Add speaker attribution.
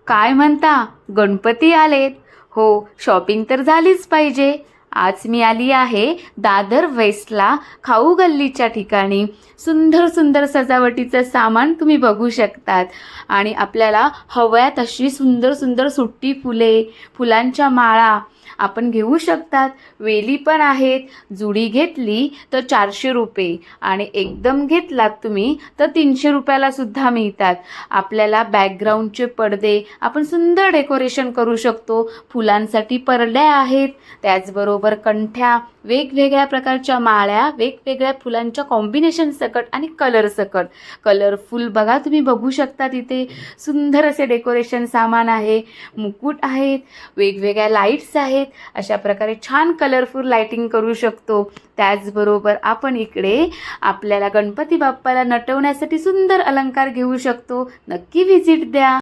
Speaker 1: काय म्हणता, गणपती आलेत? हो, शॉपिंग तर झालीच पाहिजे. आज मी आली आहे दादर वेस्टला, खाऊ गल्लीच्या ठिकाणी. सुंदर सुंदर सजावटीचं सामान तुम्ही बघू शकतात. आणि आपल्याला हव्या तशी सुंदर सुंदर सुट्टी फुले, फुलांच्या माळा आपण घेऊ शकतात. वेली पण आहेत. जुडी घेतली तर 400 रुपये आणि एकदम घेतलात तुम्ही तर 300 रुपयाला सुद्धा मिळतात. आपल्याला बॅकग्राऊंडचे पडदे आपण सुंदर डेकोरेशन करू शकतो. फुलांसाठी परड्या आहेत, त्याचबरोबर कंठ्या, वेगवेगळ्या प्रकारच्या माळ्या, वेगवेगळ्या फुलांच्या कॉम्बिनेशन सकट आणि कलर सकट. कलरफुल बघा, तुम्ही बघू शकता तिथे सुंदर असे डेकोरेशन सामान आहे. मुकुट आहेत, वेगवेगळ्या लाईट्स आहेत. अशा प्रकारे छान कलरफुल लाइटिंग करू शकतो. त्याचबरोबर आपण इकडे आपल्याला गणपती बाप्पाला नटवण्यासाठी सुंदर अलंकार घेऊ शकतो. नक्की व्हिजिट द्या.